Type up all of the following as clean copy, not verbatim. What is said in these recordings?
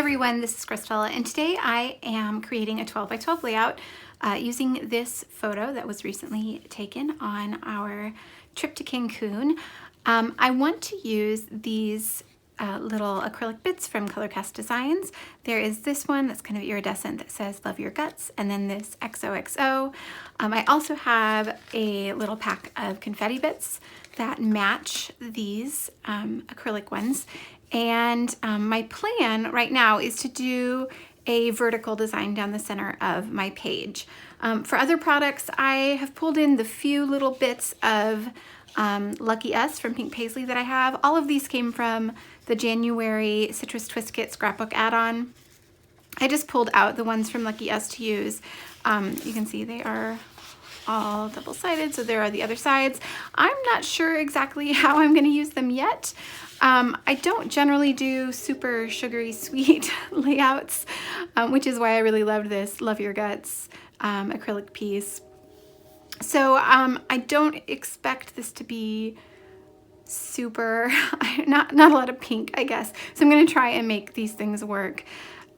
everyone, this is Crystal, and today I am creating a 12 by 12 layout using this photo that was recently taken on our trip to Cancun. I want to use these little acrylic bits from Colorcast Designs. There is this one that's kind of iridescent that says Love Your Guts, and then this XOXO. I also have a little pack of confetti bits that match these acrylic ones. And my plan right now is to do a vertical design down the center of my page. For other products, I have pulled in the few little bits of Lucky Us from Pink Paisley that I have. All of these came from the January Citrus Twist Kit scrapbook add-on. I just pulled out the ones from Lucky Us to use. You can see they are all double-sided, so there are the other sides. I'm not sure exactly how I'm going to use them yet. I don't generally do super sugary sweet layouts, which is why I really loved this Love Your Guts acrylic piece. So I don't expect this to be super, not a lot of pink, I guess. So I'm going to try and make these things work.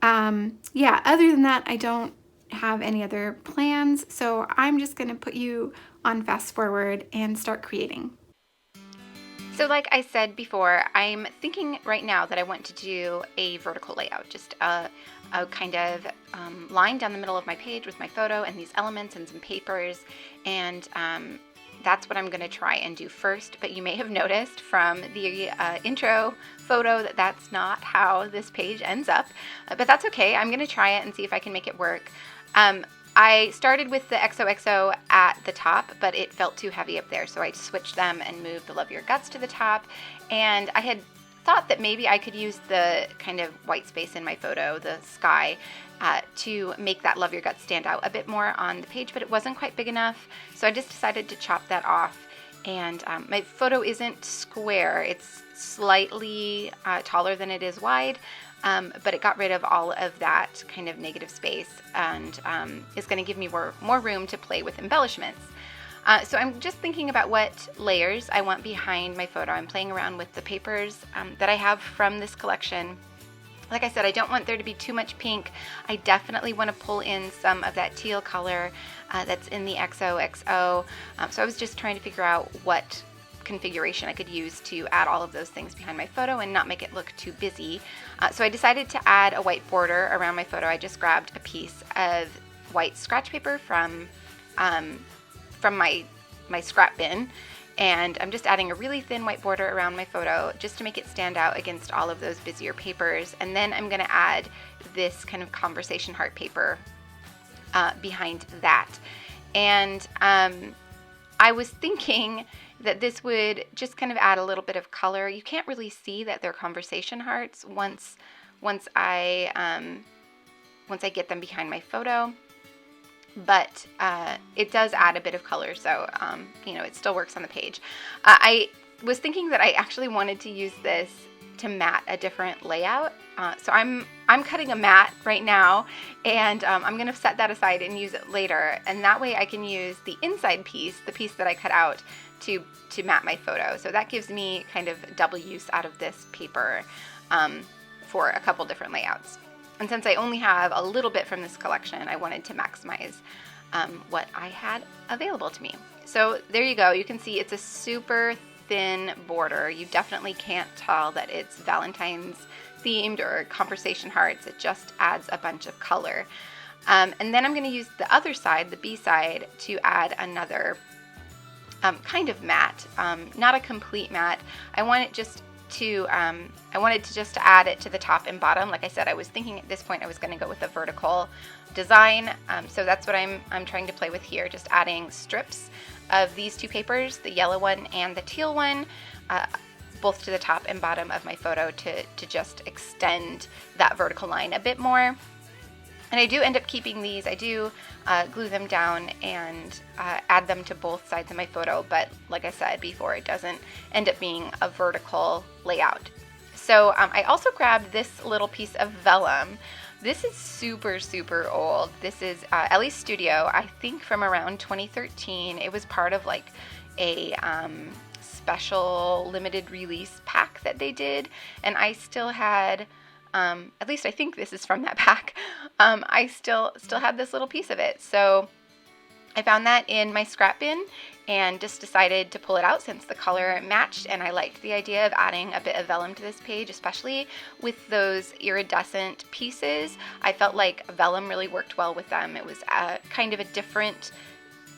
Yeah, other than that, I don't have any other plans. So I'm just going to put you on fast forward and start creating. So like I said before, I'm thinking right now that I want to do a vertical layout, just a kind of line down the middle of my page with my photo and these elements and some papers, and that's what I'm going to try and do first. But you may have noticed from the intro photo that that's not how this page ends up, but that's okay. I'm going to try it and see if I can make it work. I started with the XOXO at the top, but it felt too heavy up there, so I switched them and moved the Love Your Guts to the top. And I had thought that maybe I could use the kind of white space in my photo, the sky, to make that Love Your Guts stand out a bit more on the page, but it wasn't quite big enough, so I just decided to chop that off. And my photo isn't square, it's slightly taller than it is wide, but it got rid of all of that kind of negative space and is going to give me more room to play with embellishments. So I'm just thinking about what layers I want behind my photo. I'm playing around with the papers that I have from this collection. Like I said, I don't want there to be too much pink. I definitely want to pull in some of that teal color that's in the XOXO. So I was just trying to figure out what configuration I could use to add all of those things behind my photo and not make it look too busy. So I decided to add a white border around my photo. I just grabbed a piece of white scratch paper from my scrap bin, and I'm just adding a really thin white border around my photo just to make it stand out against all of those busier papers. And then I'm going to add this kind of conversation heart paper behind that. And I was thinking that this would just kind of add a little bit of color. You can't really see that they're conversation hearts once I get them behind my photo, but it does add a bit of color, so it still works on the page. I was thinking that I actually wanted to use this to mat a different layout, so I'm cutting a mat right now, and I'm going to set that aside and use it later, and that way I can use the inside piece, the piece that I cut out, to mat my photo. So that gives me kind of double use out of this paper for a couple different layouts. And since I only have a little bit from this collection, I wanted to maximize what I had available to me. So there you go. You can see it's a super thin border. You definitely can't tell that it's Valentine's themed or conversation hearts. It just adds a bunch of color. And then I'm going to use the other side, the B side, to add another kind of matte, not a complete matte. I wanted to just add it to the top and bottom. Like I said, I was thinking at this point I was going to go with a vertical design. So that's what I'm trying to play with here, just adding strips of these two papers, the yellow one and the teal one, both to the top and bottom of my photo to just extend that vertical line a bit more. And I do end up keeping these. I do glue them down and add them to both sides of my photo, but like I said before, it doesn't end up being a vertical layout. So I also grabbed this little piece of vellum. This is super, super old. This is Ellie Studio, I think from around 2013. It was part of like a special limited release pack that they did, and I still had At least I think this is from that pack. I still had this little piece of it. So I found that in my scrap bin and just decided to pull it out since the color matched, and I liked the idea of adding a bit of vellum to this page, especially with those iridescent pieces. I felt like vellum really worked well with them. It was kind of a different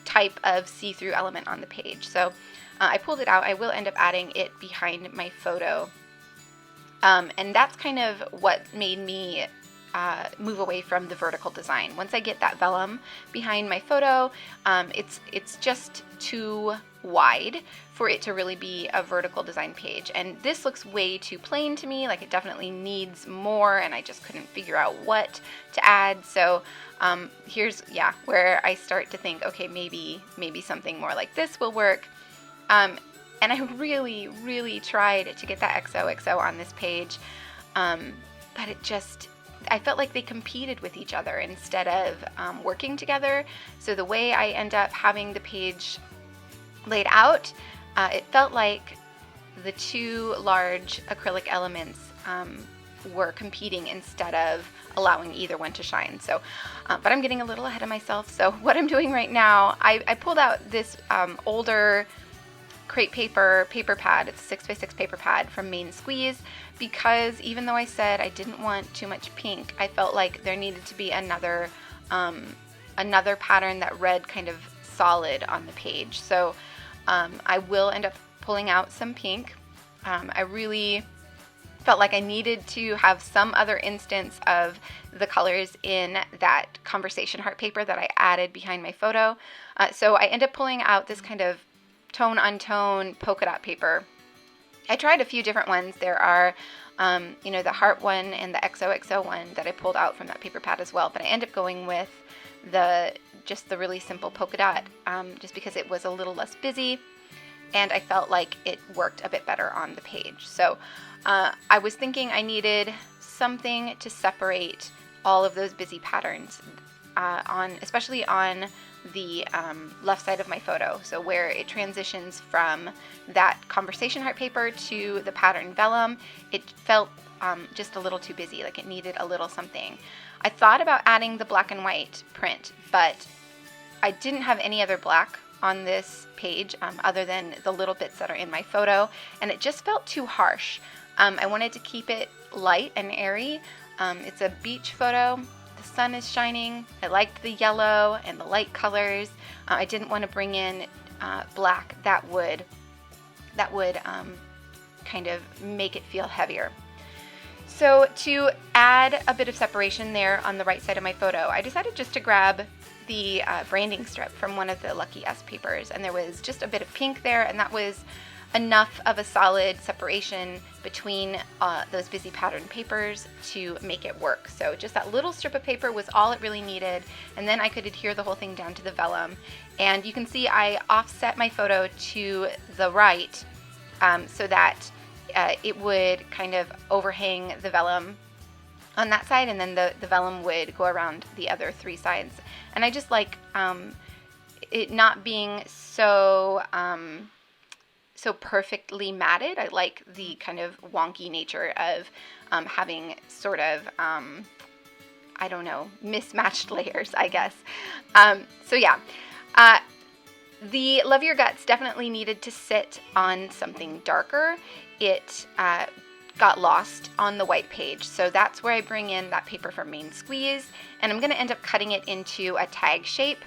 type of see-through element on the page. So I pulled it out. I will end up adding it behind my photo. And that's kind of what made me move away from the vertical design. Once I get that vellum behind my photo, it's just too wide for it to really be a vertical design page. And this looks way too plain to me, like it definitely needs more, and I just couldn't figure out what to add. So here's where I start to think, okay, maybe something more like this will work. And I really tried to get that XOXO on this page, but I felt like they competed with each other instead of working together. So the way I end up having the page laid out, it felt like the two large acrylic elements were competing instead of allowing either one to shine. So, but I'm getting a little ahead of myself. So what I'm doing right now, I pulled out this older crepe paper pad. It's a 6x6 paper pad from Main Squeeze, because even though I said I didn't want too much pink, I felt like there needed to be another pattern that read kind of solid on the page. So I will end up pulling out some pink. I really felt like I needed to have some other instance of the colors in that conversation heart paper that I added behind my photo. So I end up pulling out this kind of tone on tone polka dot paper. I tried a few different ones. There are the heart one and the XOXO one that I pulled out from that paper pad as well, but I ended up going with just the really simple polka dot, just because it was a little less busy and I felt like it worked a bit better on the page. So I was thinking I needed something to separate all of those busy patterns, especially on the left side of my photo, so where it transitions from that conversation heart paper to the pattern vellum. It felt just a little too busy, like it needed a little something. I thought about adding the black and white print, but I didn't have any other black on this page other than the little bits that are in my photo, and it just felt too harsh. I wanted to keep it light and airy. It's a beach photo. The sun is shining. I liked the yellow and the light colors. I didn't want to bring in black that would kind of make it feel heavier. So to add a bit of separation there on the right side of my photo, I decided just to grab the branding strip from one of the Lucky S papers, and there was just a bit of pink there, and that was enough of a solid separation between those busy pattern papers to make it work. So just that little strip of paper was all it really needed, and then I could adhere the whole thing down to the vellum. And you can see I offset my photo to the right so that it would kind of overhang the vellum on that side, and then the vellum would go around the other three sides. And I just like it not being so perfectly matted. I like the kind of wonky nature of having sort of, I don't know, mismatched layers, I guess. So yeah, the Love Your Guts definitely needed to sit on something darker. It got lost on the white page, so that's where I bring in that paper from Main Squeeze, and I'm going to end up cutting it into a tag shape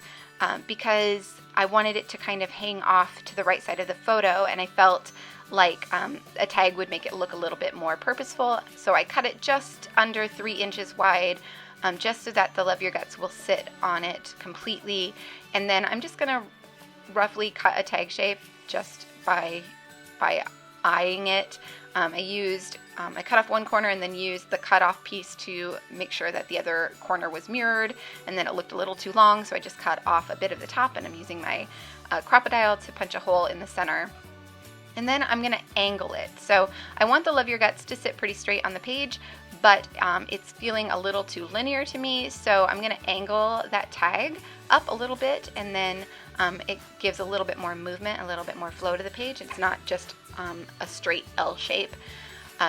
because I wanted it to kind of hang off to the right side of the photo, and I felt like a tag would make it look a little bit more purposeful. So I cut it just under 3 inches wide, just so that the Love Your Guts will sit on it completely. And then I'm just going to roughly cut a tag shape just by eyeing it. I cut off one corner and then used the cut off piece to make sure that the other corner was mirrored, and then it looked a little too long, so I just cut off a bit of the top, and I'm using my Crop-A-Dile to punch a hole in the center. And then I'm going to angle it. So I want the Love Your Guts to sit pretty straight on the page, but it's feeling a little too linear to me, so I'm going to angle that tag up a little bit, and then it gives a little bit more movement, a little bit more flow to the page. It's not just a straight L shape.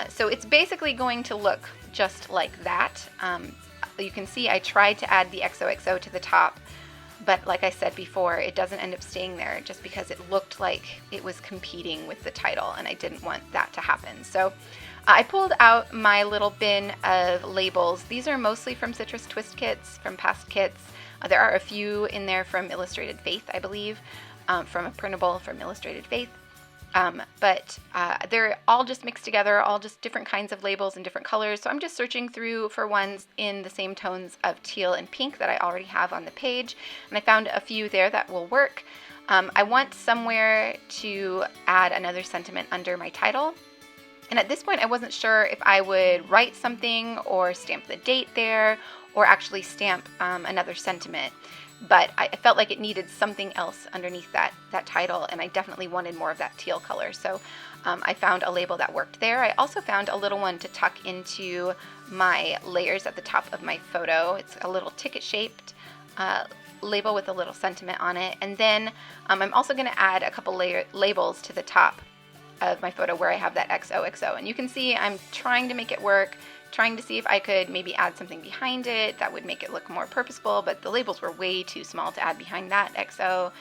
So it's basically going to look just like that. You can see I tried to add the XOXO to the top, but like I said before, it doesn't end up staying there just because it looked like it was competing with the title, and I didn't want that to happen. So I pulled out my little bin of labels. These are mostly from Citrus Twist kits, from past kits. There are a few in there from Illustrated Faith, I believe, from a printable from Illustrated Faith. But they're all just mixed together, all just different kinds of labels and different colors. So I'm just searching through for ones in the same tones of teal and pink that I already have on the page. And I found a few there that will work. I want somewhere to add another sentiment under my title. And at this point, I wasn't sure if I would write something or stamp the date there or actually stamp another sentiment. But I felt like it needed something else underneath that title, and I definitely wanted more of that teal color. So I found a label that worked there. I also found a little one to tuck into my layers at the top of my photo. It's a little ticket-shaped label with a little sentiment on it. And then I'm also going to add a couple labels to the top of my photo where I have that XOXO. And you can see I'm trying to make it work, trying to see if I could maybe add something behind it that would make it look more purposeful, but the labels were way too small to add behind that XO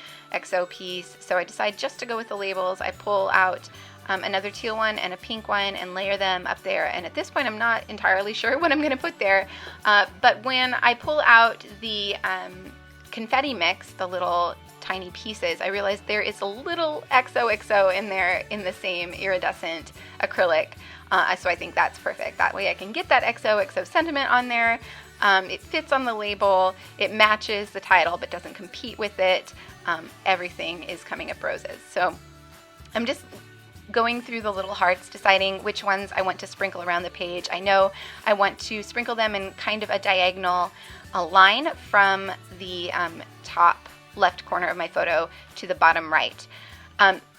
piece. So I decided just to go with the labels. I pull out another teal one and a pink one and layer them up there. And at this point, I'm not entirely sure what I'm going to put there. But when I pull out the confetti mix, the little tiny pieces, I realized there is a little XOXO in there in the same iridescent acrylic. So I think that's perfect. That way I can get that XOXO sentiment on there. It fits on the label. It matches the title but doesn't compete with it. Everything is coming up roses. So I'm just going through the little hearts, deciding which ones I want to sprinkle around the page. I know I want to sprinkle them in kind of a diagonal line from the top left corner of my photo to the bottom right.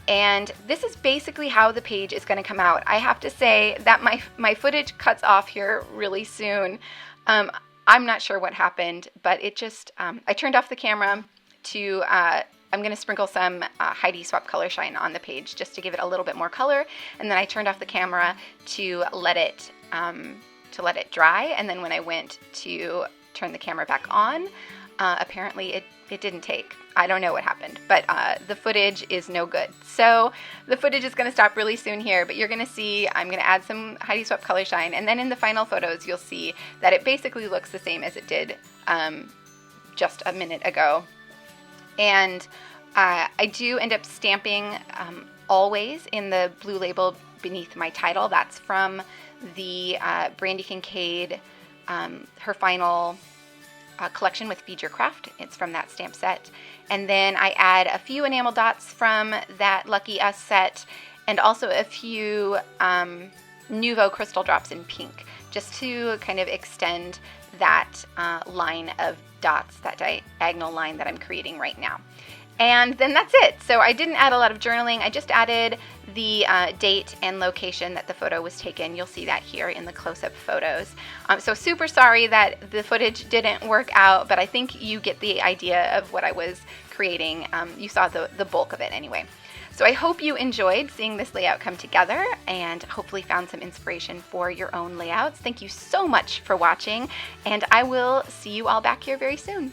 And this is basically how the page is going to come out. I have to say that my footage cuts off here really soon. I'm not sure what happened, but it just, I turned off the camera to, I'm going to sprinkle some Heidi Swapp Color Shine on the page just to give it a little bit more color. And then I turned off the camera to let it dry. And then when I went to turn the camera back on, apparently it didn't take. I don't know what happened, but the footage is no good. So the footage is going to stop really soon here, but you're going to see I'm going to add some Heidi Swapp Color Shine, and then in the final photos you'll see that it basically looks the same as it did just a minute ago. And I do end up stamping always in the blue label beneath my title. That's from the Brandi Kincaid, her final collection with Feed Your Craft. It's from that stamp set. And then I add a few enamel dots from that Lucky Us set, and also a few Nuvo crystal drops in pink, just to kind of extend that line of dots, that diagonal line that I'm creating right now. And then that's it. So I didn't add a lot of journaling. I just added the date and location that the photo was taken. You'll see that here in the close-up photos. So super sorry that the footage didn't work out, but I think you get the idea of what I was creating. You saw the bulk of it anyway. So I hope you enjoyed seeing this layout come together and hopefully found some inspiration for your own layouts. Thank you so much for watching, and I will see you all back here very soon.